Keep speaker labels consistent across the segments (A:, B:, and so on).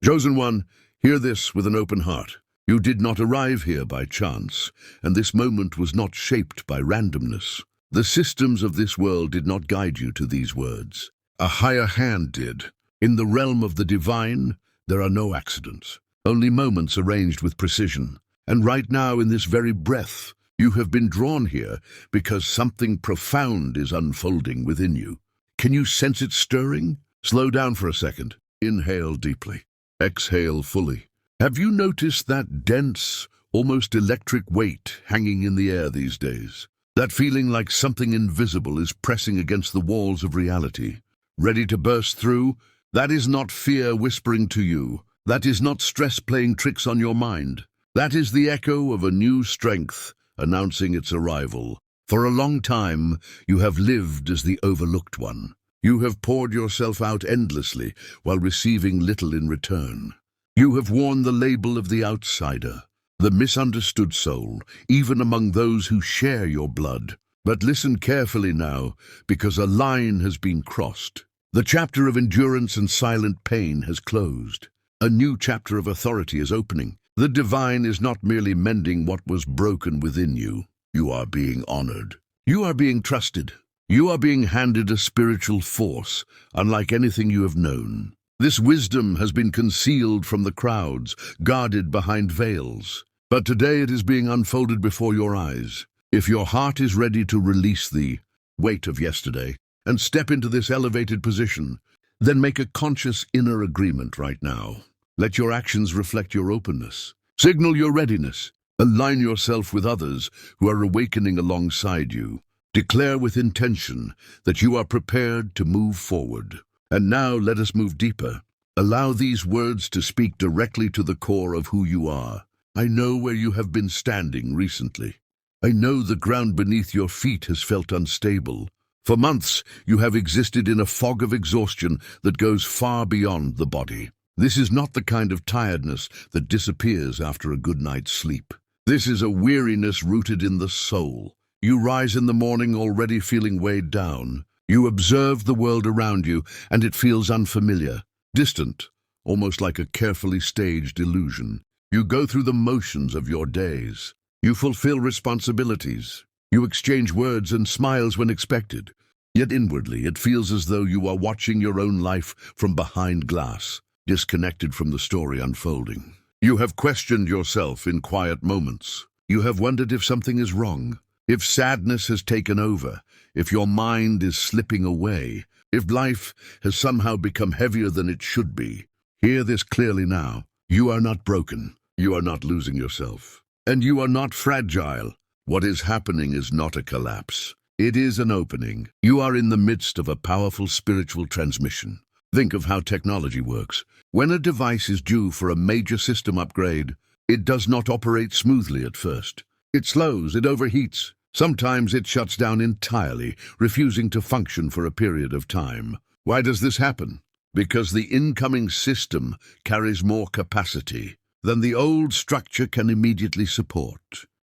A: Chosen one, hear this with an open heart. You did not arrive here by chance, and this moment was not shaped by randomness. The systems of this world did not guide you to these words. A higher hand did. In the realm of the divine, there are no accidents, only moments arranged with precision. And right now, in this very breath, you have been drawn here because something profound is unfolding within you. Can you sense it stirring? Slow down for a second. Inhale deeply. Exhale fully. Have you noticed that dense, almost electric weight hanging in the air these days? That feeling like something invisible is pressing against the walls of reality, ready to burst through? That is not fear whispering to you. That is not stress playing tricks on your mind. That is the echo of a new strength announcing its arrival. For a long time, you have lived as the overlooked one. You have poured yourself out endlessly while receiving little in return. You have worn the label of the outsider, the misunderstood soul, even among those who share your blood. But listen carefully now, because a line has been crossed. The chapter of endurance and silent pain has closed. A new chapter of authority is opening. The divine is not merely mending what was broken within you. You are being honored. You are being trusted. You are being handed a spiritual force, unlike anything you have known. This wisdom has been concealed from the crowds, guarded behind veils. But today it is being unfolded before your eyes. If your heart is ready to release the weight of yesterday and step into this elevated position, then make a conscious inner agreement right now. Let your actions reflect your openness. Signal your readiness. Align yourself with others who are awakening alongside you. Declare with intention that you are prepared to move forward. And now let us move deeper. Allow these words to speak directly to the core of who you are. I know where you have been standing recently. I know the ground beneath your feet has felt unstable. For months, you have existed in a fog of exhaustion that goes far beyond the body. This is not the kind of tiredness that disappears after a good night's sleep. This is a weariness rooted in the soul. You rise in the morning already feeling weighed down. You observe the world around you, and it feels unfamiliar, distant, almost like a carefully staged illusion. You go through the motions of your days. You fulfill responsibilities. You exchange words and smiles when expected. Yet inwardly, it feels as though you are watching your own life from behind glass, disconnected from the story unfolding. You have questioned yourself in quiet moments. You have wondered if something is wrong, if sadness has taken over, if your mind is slipping away, if life has somehow become heavier than it should be. Hear this clearly now. You are not broken. You are not losing yourself. And you are not fragile. What is happening is not a collapse. It is an opening. You are in the midst of a powerful spiritual transmission. Think of how technology works. When a device is due for a major system upgrade, it does not operate smoothly at first. It slows, it overheats. Sometimes it shuts down entirely, refusing to function for a period of time. Why does this happen? Because the incoming system carries more capacity than the old structure can immediately support.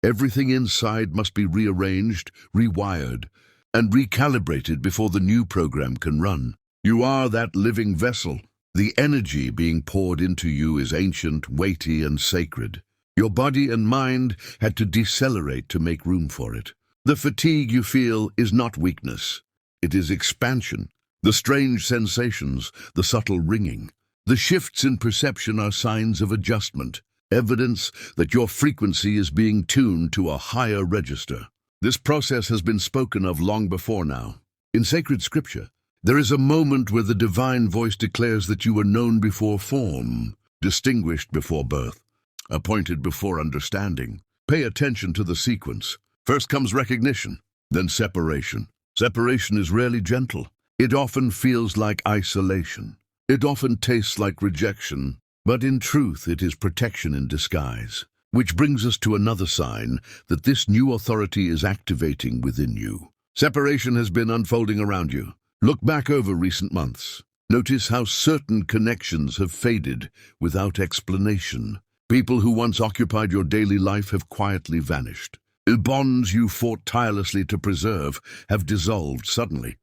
A: Everything inside must be rearranged, rewired, and recalibrated before the new program can run. You are that living vessel. The energy being poured into you is ancient, weighty, and sacred. Your body and mind had to decelerate to make room for it. The fatigue you feel is not weakness. It is expansion. The strange sensations, the subtle ringing, the shifts in perception are signs of adjustment, evidence that your frequency is being tuned to a higher register. This process has been spoken of long before now. In sacred scripture, there is a moment where the divine voice declares that you were known before form, distinguished before birth, appointed before understanding. Pay attention to the sequence. First comes recognition, then separation. Separation is rarely gentle. It often feels like isolation. It often tastes like rejection, but in truth it is protection in disguise. Which brings us to another sign that this new authority is activating within you. Separation has been unfolding around you. Look back over recent months. Notice how certain connections have faded without explanation. People who once occupied your daily life have quietly vanished. The bonds you fought tirelessly to preserve have dissolved suddenly,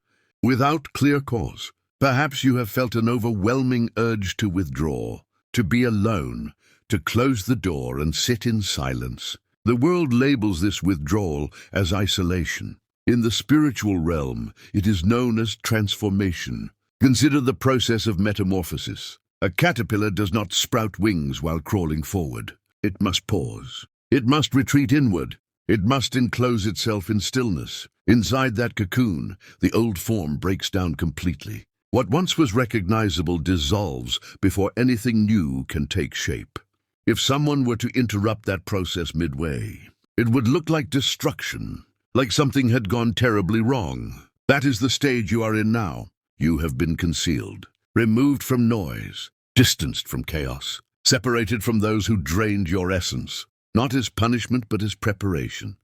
A: without clear cause. Perhaps you have felt an overwhelming urge to withdraw, to be alone, to close the door and sit in silence. The world labels this withdrawal as isolation. In the spiritual realm, it is known as transformation. Consider the process of metamorphosis. A caterpillar does not sprout wings while crawling forward. It must pause. It must retreat inward. It must enclose itself in stillness. Inside that cocoon, the old form breaks down completely. What once was recognizable dissolves before anything new can take shape. If someone were to interrupt that process midway, it would look like destruction, like something had gone terribly wrong. That is the stage you are in now. You have been concealed, removed from noise, distanced from chaos, separated from those who drained your essence, not as punishment but as preparation.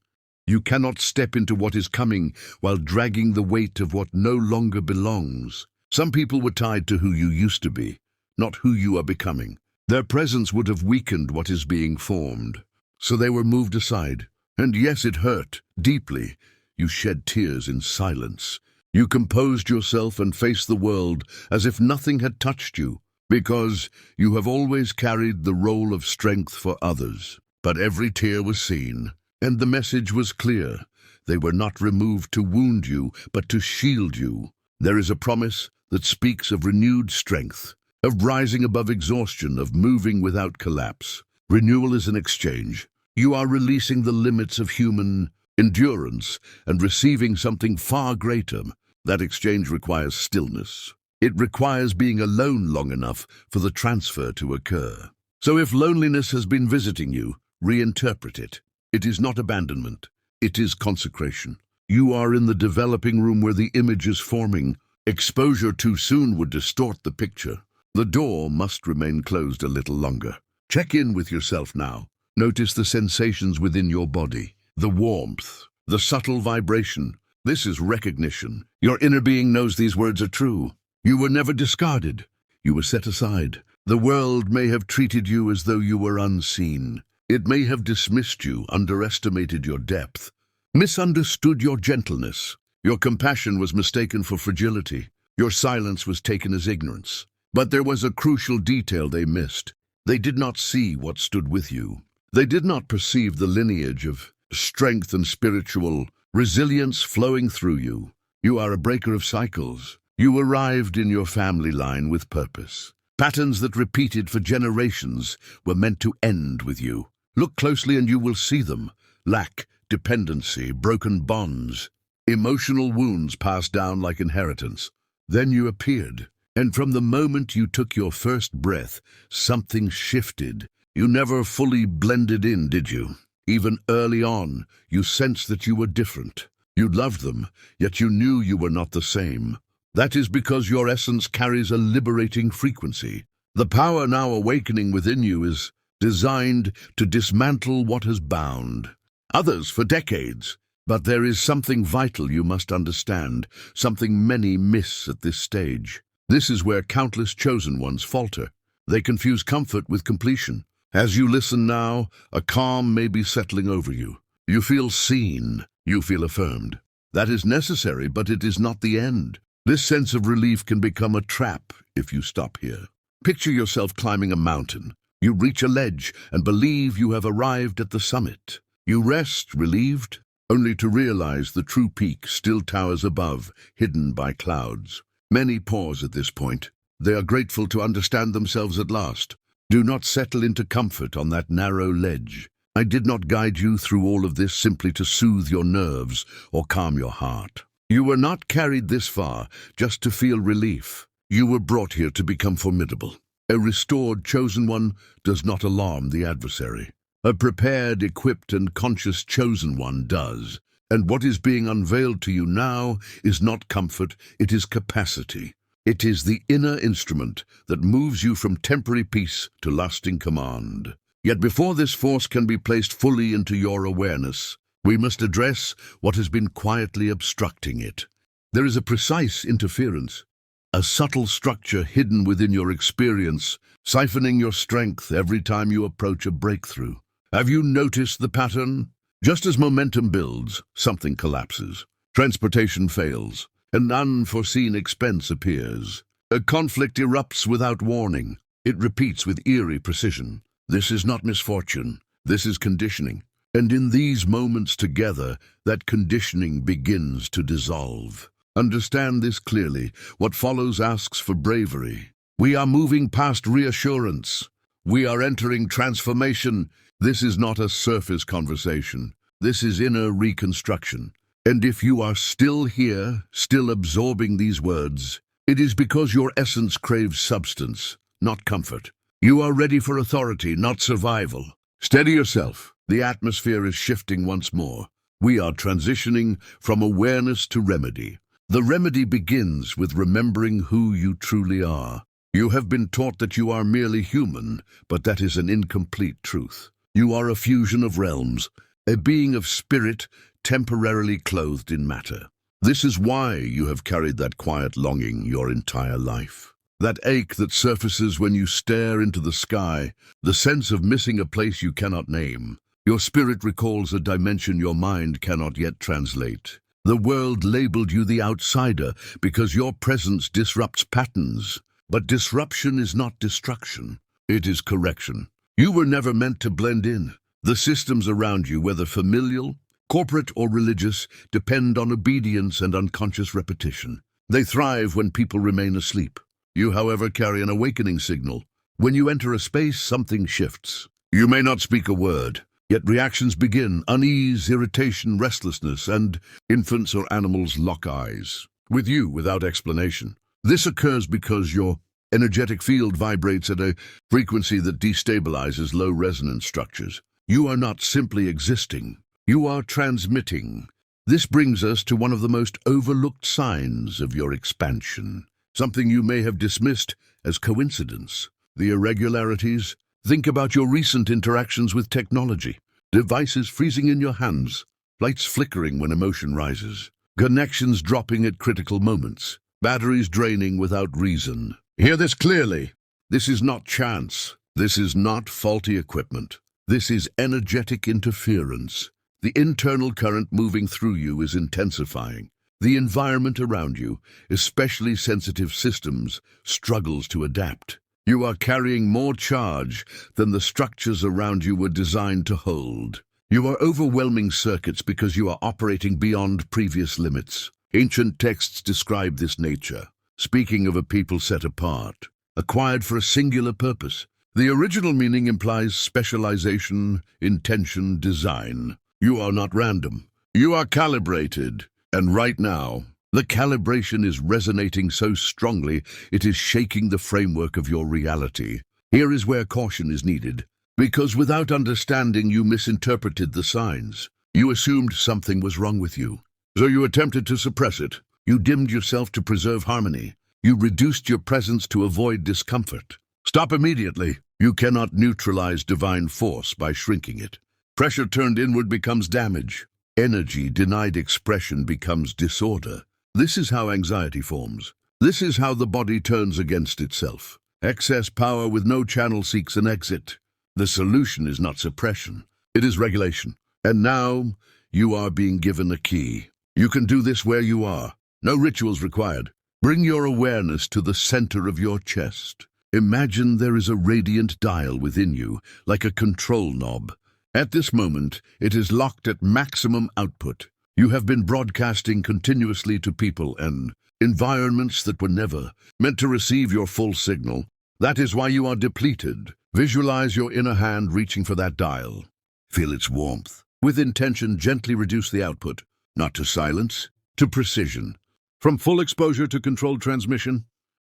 A: You cannot step into what is coming while dragging the weight of what no longer belongs. Some people were tied to who you used to be, not who you are becoming. Their presence would have weakened what is being formed, so they were moved aside. And yes, it hurt, deeply. You shed tears in silence. You composed yourself and faced the world as if nothing had touched you, because you have always carried the role of strength for others. But every tear was seen, and the message was clear. They were not removed to wound you, but to shield you. There is a promise that speaks of renewed strength, of rising above exhaustion, of moving without collapse. Renewal is an exchange. You are releasing the limits of human endurance and receiving something far greater. That exchange requires stillness. It requires being alone long enough for the transfer to occur. So if loneliness has been visiting you, reinterpret it. It is not abandonment. It is consecration. You are in the developing room where the image is forming. Exposure too soon would distort the picture. The door must remain closed a little longer. Check in with yourself now. Notice the sensations within your body, the warmth, the subtle vibration. This is recognition. Your inner being knows these words are true. You were never discarded. You were set aside. The world may have treated you as though you were unseen. It may have dismissed you, underestimated your depth, misunderstood your gentleness. Your compassion was mistaken for fragility. Your silence was taken as ignorance. But there was a crucial detail they missed. They did not see what stood with you. They did not perceive the lineage of strength and spiritual resilience flowing through you. You are a breaker of cycles. You arrived in your family line with purpose. Patterns that repeated for generations were meant to end with you. Look closely and you will see them. Lack, dependency, broken bonds, emotional wounds passed down like inheritance. Then you appeared, and from the moment you took your first breath, something shifted. You never fully blended in, did you? Even early on, you sensed that you were different. You loved them, yet you knew you were not the same. That is because your essence carries a liberating frequency. The power now awakening within you is designed to dismantle what has bound others for decades. But there is something vital you must understand, something many miss at this stage. This is where countless chosen ones falter. They confuse comfort with completion. As you listen now, a calm may be settling over you. You feel seen. You feel affirmed. That is necessary, but it is not the end. This sense of relief can become a trap if you stop here. Picture yourself climbing a mountain. You reach a ledge and believe you have arrived at the summit. You rest, relieved, only to realize the true peak still towers above, hidden by clouds. Many pause at this point. They are grateful to understand themselves at last. Do not settle into comfort on that narrow ledge. I did not guide you through all of this simply to soothe your nerves or calm your heart. You were not carried this far just to feel relief. You were brought here to become formidable. A restored chosen one does not alarm the adversary. A prepared, equipped, and conscious chosen one does. And what is being unveiled to you now is not comfort, it is capacity. It is the inner instrument that moves you from temporary peace to lasting command. Yet before this force can be placed fully into your awareness, we must address what has been quietly obstructing it. There is a precise interference, a subtle structure hidden within your experience, siphoning your strength every time you approach a breakthrough. Have you noticed the pattern? Just as momentum builds, something collapses. Transportation fails. An unforeseen expense appears. A conflict erupts without warning. It repeats with eerie precision. This is not misfortune. This is conditioning. And in these moments together, that conditioning begins to dissolve. Understand this clearly. What follows asks for bravery. We are moving past reassurance. We are entering transformation. This is not a surface conversation. This is inner reconstruction. And if you are still here, still absorbing these words, it is because your essence craves substance, not comfort. You are ready for authority, not survival. Steady yourself. The atmosphere is shifting once more. We are transitioning from awareness to remedy. The remedy begins with remembering who you truly are. You have been taught that you are merely human, but that is an incomplete truth. You are a fusion of realms, a being of spirit temporarily clothed in matter. This is why you have carried that quiet longing your entire life. That ache that surfaces when you stare into the sky, the sense of missing a place you cannot name. Your spirit recalls a dimension your mind cannot yet translate. The world labeled you the outsider because your presence disrupts patterns. But disruption is not destruction. It is correction. You were never meant to blend in. The systems around you, whether familial, corporate, or religious, depend on obedience and unconscious repetition. They thrive when people remain asleep. You, however, carry an awakening signal. When you enter a space, something shifts. You may not speak a word, yet reactions begin: unease, irritation, restlessness, and infants or animals lock eyes with you without explanation. This occurs because your energetic field vibrates at a frequency that destabilizes low resonance structures. You are not simply existing. You are transmitting. This brings us to one of the most overlooked signs of your expansion, something you may have dismissed as coincidence. The irregularities. Think about your recent interactions with technology. Devices freezing in your hands, lights flickering when emotion rises, connections dropping at critical moments, batteries draining without reason. Hear this clearly. This is not chance. This is not faulty equipment. This is energetic interference. The internal current moving through you is intensifying. The environment around you, especially sensitive systems, struggles to adapt. You are carrying more charge than the structures around you were designed to hold. You are overwhelming circuits because you are operating beyond previous limits. Ancient texts describe this nature, speaking of a people set apart, acquired for a singular purpose. The original meaning implies specialization, intention, design. You are not random. You are calibrated. And right now, the calibration is resonating so strongly it is shaking the framework of your reality. Here is where caution is needed, because without understanding you misinterpreted the signs. You assumed something was wrong with you, so you attempted to suppress it. You dimmed yourself to preserve harmony. You reduced your presence to avoid discomfort. Stop immediately. You cannot neutralize divine force by shrinking it. Pressure turned inward becomes damage. Energy denied expression becomes disorder. This is how anxiety forms. This is how the body turns against itself. Excess power with no channel seeks an exit. The solution is not suppression. It is regulation. And now, you are being given a key. You can do this where you are. No rituals required. Bring your awareness to the center of your chest. Imagine there is a radiant dial within you, like a control knob. At this moment, it is locked at maximum output. You have been broadcasting continuously to people and environments that were never meant to receive your full signal. That is why you are depleted. Visualize your inner hand reaching for that dial. Feel its warmth. With intention, gently reduce the output, not to silence, to precision. From full exposure to controlled transmission,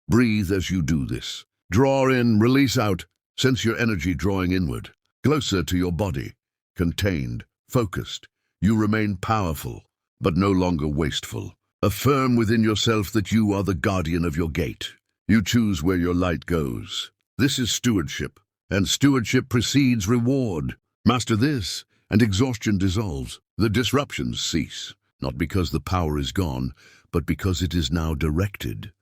A: breathe as you do this. Draw in, release out. Sense your energy drawing inward, closer to your body, contained, focused. You remain powerful, but no longer wasteful. Affirm within yourself that you are the guardian of your gate. You choose where your light goes. This is stewardship, and stewardship precedes reward. Master this, and exhaustion dissolves. The disruptions cease, not because the power is gone, but because it is now directed.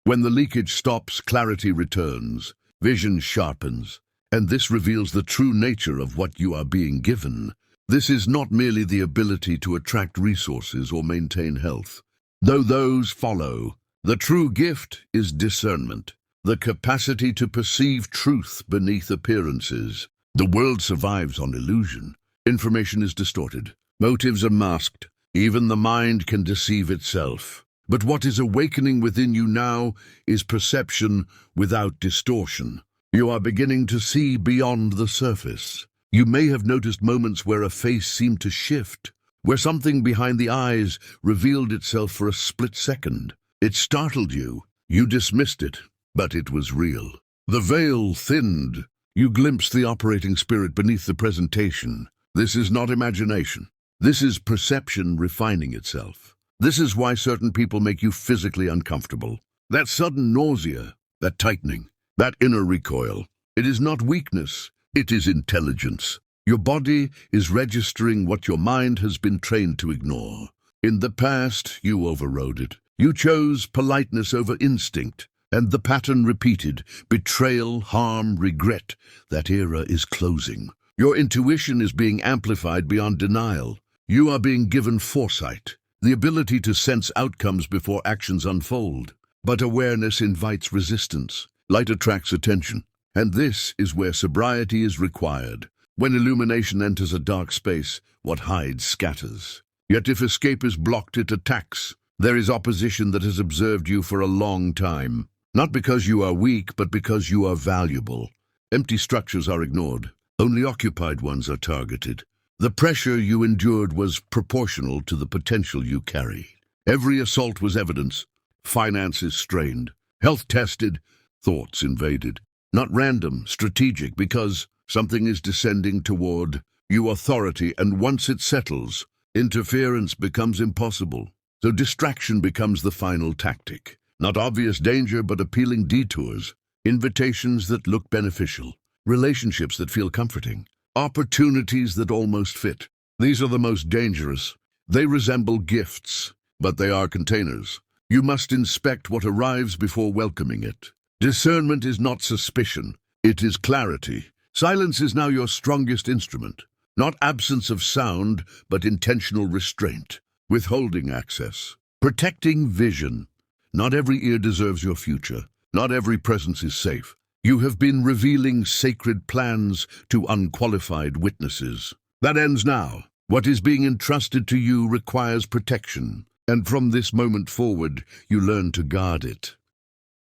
A: When the leakage stops, clarity returns, vision sharpens, and this reveals the true nature of what you are being given. This is not merely the ability to attract resources or maintain health. Though those follow, the true gift is discernment. the capacity to perceive truth beneath appearances. The world survives on illusion. Information is distorted. Motives are masked. Even the mind can deceive itself. But what is awakening within you now is perception without distortion. You are beginning to see beyond the surface. You may have noticed moments where a face seemed to shift, where something behind the eyes revealed itself for a split second. It startled you. You dismissed it, but it was real. The veil thinned. You glimpsed the operating spirit beneath the presentation. This is not imagination. This is perception refining itself. This is why certain people make you physically uncomfortable. That sudden nausea, that tightening, that inner recoil. It is not weakness, it is intelligence. Your body is registering what your mind has been trained to ignore. In the past, you overrode it. You chose politeness over instinct, and the pattern repeated: betrayal, harm, regret. That era is closing. Your intuition is being amplified beyond denial. You are being given foresight, the ability to sense outcomes before actions unfold. But awareness invites resistance. Light attracts attention. And this is where sobriety is required. When illumination enters a dark space, what hides scatters. Yet if escape is blocked, it attacks. There is opposition that has observed you for a long time. Not because you are weak, but because you are valuable. Empty structures are ignored. Only occupied ones are targeted. The pressure you endured was proportional to the potential you carry. Every assault was evidence. Finances strained. Health tested. Thoughts invaded. Not random, strategic, because something is descending toward you authority, and once it settles, interference becomes impossible. So distraction becomes the final tactic. Not obvious danger, but appealing detours. Invitations that look beneficial. Relationships that feel comforting. Opportunities that almost fit. These are the most dangerous. They resemble gifts, but they are containers. You must inspect what arrives before welcoming it. Discernment is not suspicion, it is clarity. Silence is now your strongest instrument. Not absence of sound, but intentional restraint. Withholding access. Protecting vision. Not every ear deserves your future. Not every presence is safe. You have been revealing sacred plans to unqualified witnesses. That ends now. What is being entrusted to you requires protection, and from this moment forward, you learn to guard it.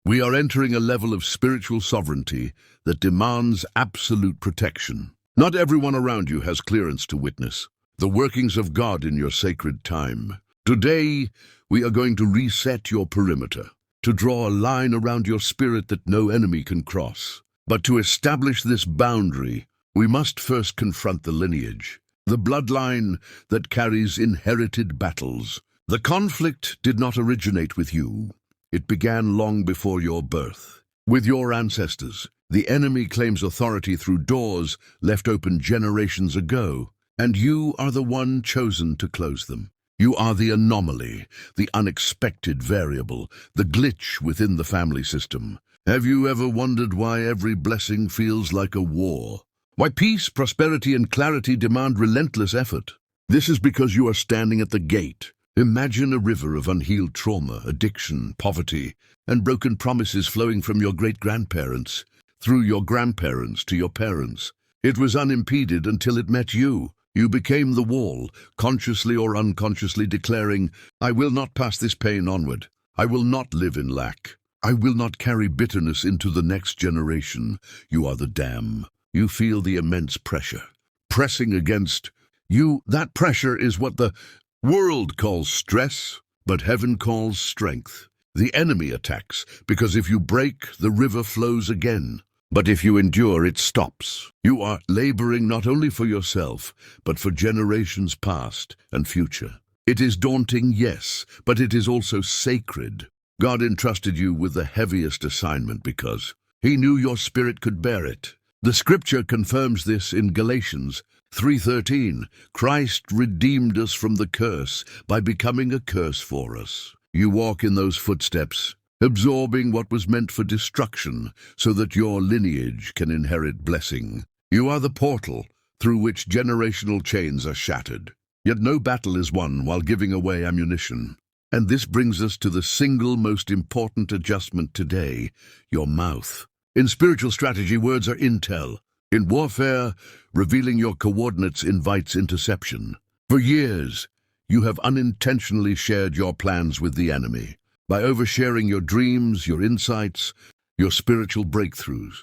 A: We are entering a level of spiritual sovereignty that demands absolute protection. Not everyone around you has clearance to witness the workings of God in your sacred time. Today, we are going to reset your perimeter, to draw a line around your spirit that no enemy can cross. But to establish this boundary, we must first confront the lineage, the bloodline that carries inherited battles. The conflict did not originate with you. It began long before your birth. With your ancestors, the enemy claims authority through doors left open generations ago, and you are the one chosen to close them. You are the anomaly, the unexpected variable, the glitch within the family system. Have you ever wondered why every blessing feels like a war? Why peace, prosperity, and clarity demand relentless effort? This is because you are standing at the gate. Imagine a river of unhealed trauma, addiction, poverty, and broken promises flowing from your great-grandparents, through your grandparents to your parents. It was unimpeded until it met you. You became the wall, consciously or unconsciously declaring, "I will not pass this pain onward. I will not live in lack. I will not carry bitterness into the next generation." You are the dam. You feel the immense pressure pressing against you. That pressure is what the world calls stress, but heaven calls strength. The enemy attacks, because if you break, the river flows again. But if you endure, it stops. You are laboring not only for yourself, but for generations past and future. It is daunting, yes, but it is also sacred. God entrusted you with the heaviest assignment because He knew your spirit could bear it. The scripture confirms this in Galatians 3:13. Christ redeemed us from the curse by becoming a curse for us. You walk in those footsteps, absorbing what was meant for destruction so that your lineage can inherit blessing. You are the portal through which generational chains are shattered. Yet no battle is won while giving away ammunition. And this brings us to the single most important adjustment today, your mouth. In spiritual strategy, words are intel. In warfare, revealing your coordinates invites interception. For years, you have unintentionally shared your plans with the enemy. By oversharing your dreams, your insights, your spiritual breakthroughs,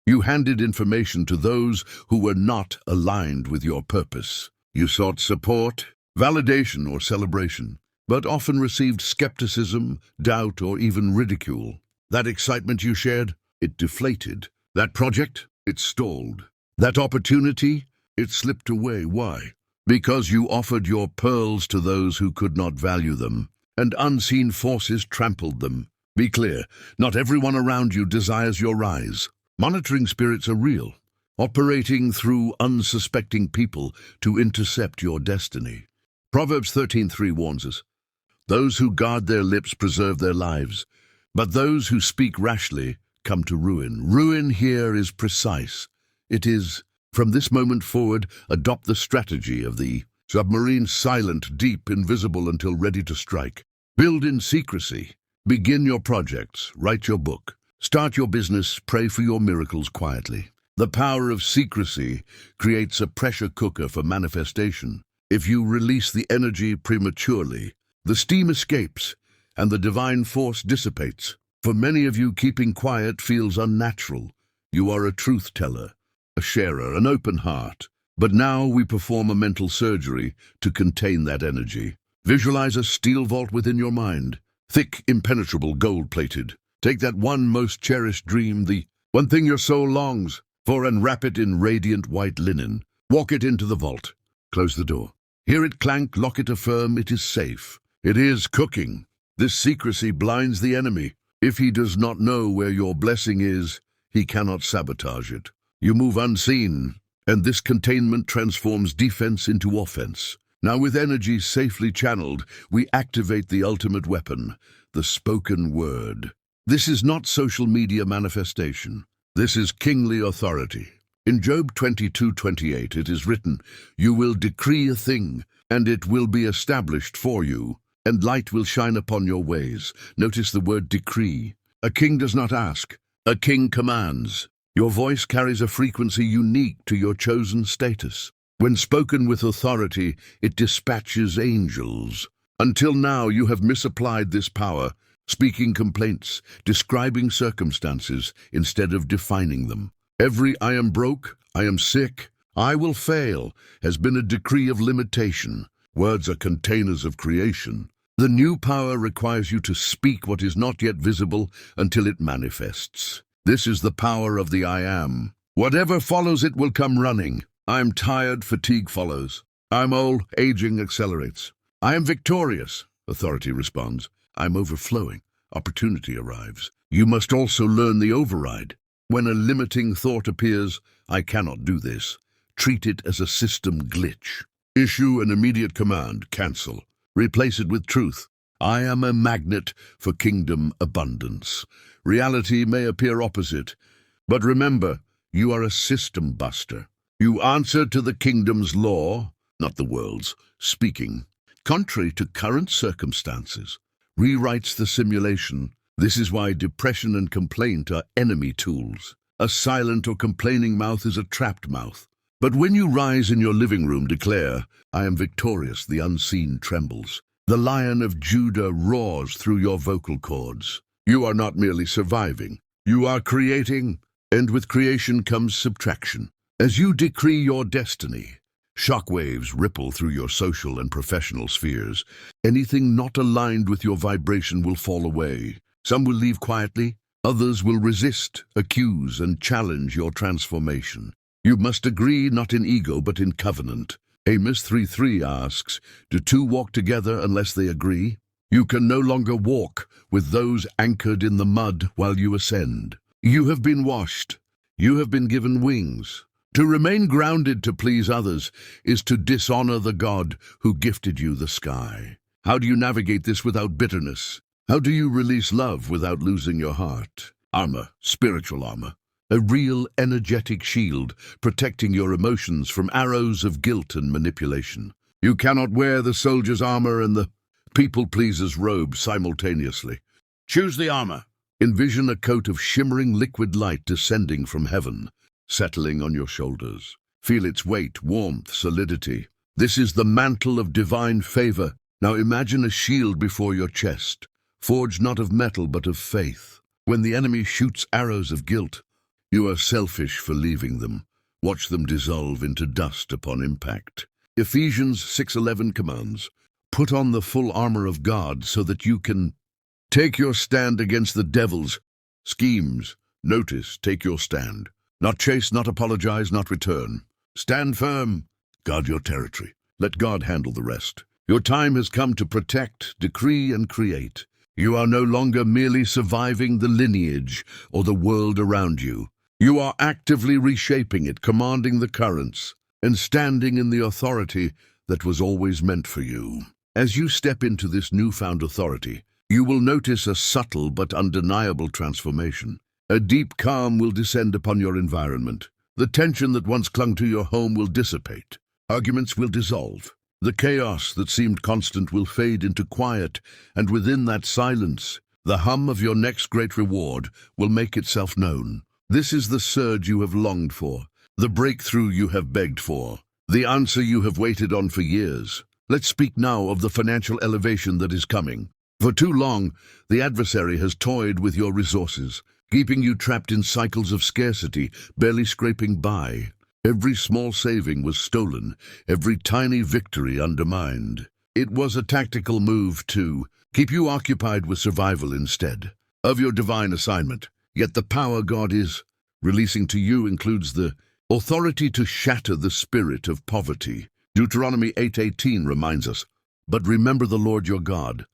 A: you handed information to those who were not aligned with your purpose. You sought support, validation, or celebration, but often received skepticism, doubt, or even ridicule. That excitement you shared, it deflated. That project, it stalled. That opportunity, it slipped away. Why? Because you offered your pearls to those who could not value them, and unseen forces trampled them. Be clear, not everyone around you desires your rise. Monitoring spirits are real, operating through unsuspecting people to intercept your destiny. Proverbs 13:3 warns us, "Those who guard their lips preserve their lives, but those who speak rashly come to ruin." Ruin here is precise. It is, from this moment forward, adopt the strategy of the submarine: silent, deep, invisible until ready to strike. Build in secrecy. Begin your projects. Write your book. Start your business. Pray for your miracles quietly. The power of secrecy creates a pressure cooker for manifestation. If you release the energy prematurely, the steam escapes and the divine force dissipates. For many of you, keeping quiet feels unnatural. You are a truth teller, a sharer, an open heart. But now we perform a mental surgery to contain that energy. Visualize a steel vault within your mind, thick, impenetrable, gold-plated. Take that one most cherished dream, the one thing your soul longs for, and wrap it in radiant white linen. Walk it into the vault. Close the door. Hear it clank, lock it, affirm it is safe. It is cooking. This secrecy blinds the enemy. If he does not know where your blessing is, he cannot sabotage it. You move unseen, and this containment transforms defense into offense. Now, with energy safely channeled, we activate the ultimate weapon, the spoken word. This is not social media manifestation. This is kingly authority. In Job 22:28, it is written, "You will decree a thing, and it will be established for you, and light will shine upon your ways." Notice the word decree. A king does not ask. A king commands. Your voice carries a frequency unique to your chosen status. When spoken with authority, it dispatches angels. Until now, you have misapplied this power, speaking complaints, describing circumstances instead of defining them. Every "I am broke, I am sick, I will fail" has been a decree of limitation. Words are containers of creation. The new power requires you to speak what is not yet visible until it manifests. This is the power of the I am. Whatever follows it will come running. I am tired, fatigue follows. I am old, aging accelerates. I am victorious, authority responds. I am overflowing, opportunity arrives. You must also learn the override. When a limiting thought appears, "I cannot do this," treat it as a system glitch. Issue an immediate command, cancel. Replace it with truth. I am a magnet for kingdom abundance. Reality may appear opposite, but remember, you are a system buster. You answer to the kingdom's law, not the world's, speaking. Contrary to current circumstances, rewrites the simulation. This is why depression and complaint are enemy tools. A silent or complaining mouth is a trapped mouth. But when you rise in your living room, declare, "I am victorious," the unseen trembles. The Lion of Judah roars through your vocal cords. You are not merely surviving. You are creating, and with creation comes subtraction. As you decree your destiny, shockwaves ripple through your social and professional spheres. Anything not aligned with your vibration will fall away. Some will leave quietly, others will resist, accuse, and challenge your transformation. You must agree not in ego but in covenant. Amos 3:3 asks, "Do two walk together unless they agree?" You can no longer walk with those anchored in the mud while you ascend. You have been washed. You have been given wings. To remain grounded to please others is to dishonor the God who gifted you the sky. How do you navigate this without bitterness? How do you release love without losing your heart? Armor, spiritual armor. A real energetic shield protecting your emotions from arrows of guilt and manipulation. You cannot wear the soldier's armor and the people-pleasers' robes simultaneously.
B: Choose the armor.
A: Envision a coat of shimmering liquid light descending from heaven, settling on your shoulders. Feel its weight, warmth, solidity. This is the mantle of divine favor. Now imagine a shield before your chest, forged not of metal but of faith. When the enemy shoots arrows of guilt, you are selfish for leaving them. Watch them dissolve into dust upon impact. Ephesians 6:11 commands, "Put on the full armor of God so that you can take your stand against the devil's schemes." Notice, take your stand. Not chase, not apologize, not return. Stand firm. Guard your territory. Let God handle the rest. Your time has come to protect, decree, and create. You are no longer merely surviving the lineage or the world around you. You are actively reshaping it, commanding the currents, and standing in the authority that was always meant for you. As you step into this newfound authority, you will notice a subtle but undeniable transformation. A deep calm will descend upon your environment. The tension that once clung to your home will dissipate. Arguments will dissolve. The chaos that seemed constant will fade into quiet, and within that silence, the hum of your next great reward will make itself known. This is the surge you have longed for, the breakthrough you have begged for, the answer you have waited on for years. Let's speak now of the financial elevation that is coming. For too long, the adversary has toyed with your resources, keeping you trapped in cycles of scarcity, barely scraping by. Every small saving was stolen, every tiny victory undermined. It was a tactical move to keep you occupied with survival instead of your divine assignment. Yet the power God is releasing to you includes the authority to shatter the spirit of poverty. Deuteronomy 8:18 reminds us, "But remember the Lord your God,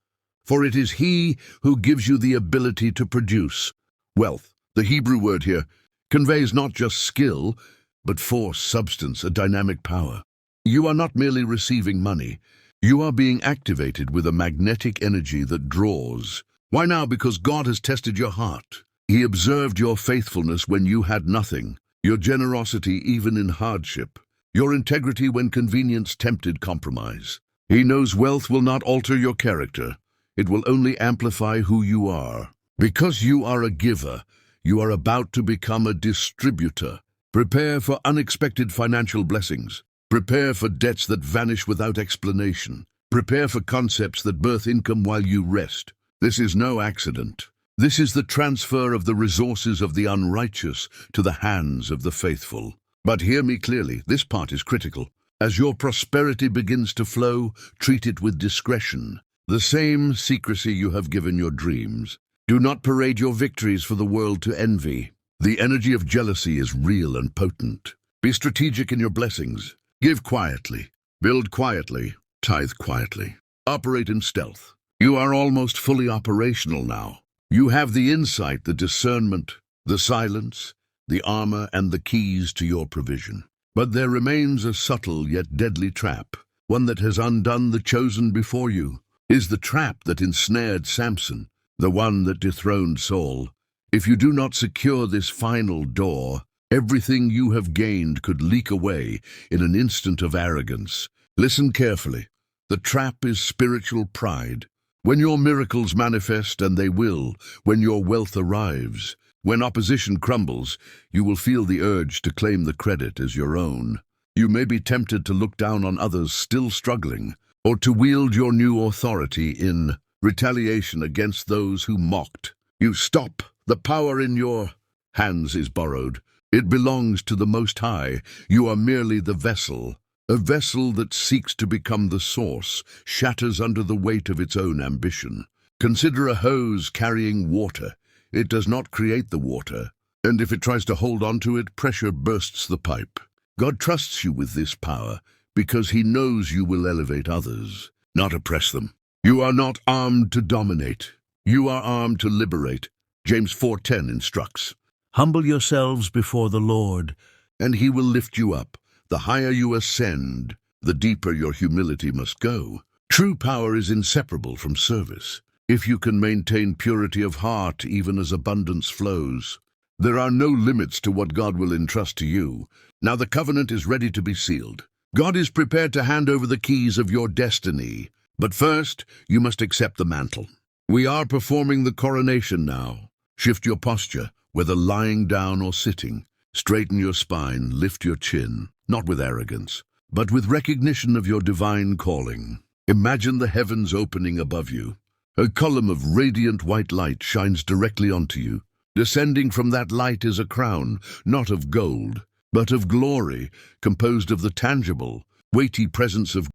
A: for it is He who gives you the ability to produce wealth." The Hebrew word here conveys not just skill, but force, substance, a dynamic power. You are not merely receiving money. You are being activated with a magnetic energy that draws. Why now? Because God has tested your heart. He observed your faithfulness when you had nothing, your generosity even in hardship, your integrity when convenience tempted compromise. He knows wealth will not alter your character. It will only amplify who you are. Because you are a giver, you are about to become a distributor. Prepare for unexpected financial blessings. Prepare for debts that vanish without explanation. Prepare for concepts that birth income while you rest. This is no accident. This is the transfer of the resources of the unrighteous to the hands of the faithful. But hear me clearly, this part is critical. As your prosperity begins to flow, treat it with discretion. The same secrecy you have given your dreams. Do not parade your victories for the world to envy. The energy of jealousy is real and potent. Be strategic in your blessings. Give quietly. Build quietly. Tithe quietly. Operate in stealth. You are almost fully operational now. You have the insight, the discernment, the silence, the armor, and the keys to your provision. But there remains a subtle yet deadly trap, one that has undone the chosen before you. Is the trap that ensnared Samson, the one that dethroned Saul. If you do not secure this final door, everything you have gained could leak away in an instant of arrogance. Listen carefully. The trap is spiritual pride. When your miracles manifest, and they will, when your wealth arrives, when opposition crumbles, you will feel the urge to claim the credit as your own. You may be tempted to look down on others still struggling, or to wield your new authority in retaliation against those who mocked. You stop. The power in your hands is borrowed. It belongs to the Most High. You are merely the vessel. A vessel that seeks to become the source shatters under the weight of its own ambition. Consider a hose carrying water. It does not create the water, and if it tries to hold on to it, pressure bursts the pipe. God trusts you with this power because He knows you will elevate others, not oppress them. You are not armed to dominate. You are armed to liberate. James 4:10 instructs, "Humble yourselves before the Lord, and He will lift you up. The higher you ascend, the deeper your humility must go." True power is inseparable from service. If you can maintain purity of heart even as abundance flows, there are no limits to what God will entrust to you. Now the covenant is ready to be sealed. God is prepared to hand over the keys of your destiny. But first, you must accept the mantle. We are performing the coronation now. Shift your posture, whether lying down or sitting. Straighten your spine, lift your chin, not with arrogance, but with recognition of your divine calling. Imagine the heavens opening above you. A column of radiant white light shines directly onto you. Descending from that light is a crown, not of gold, but of glory, composed of the tangible, weighty presence of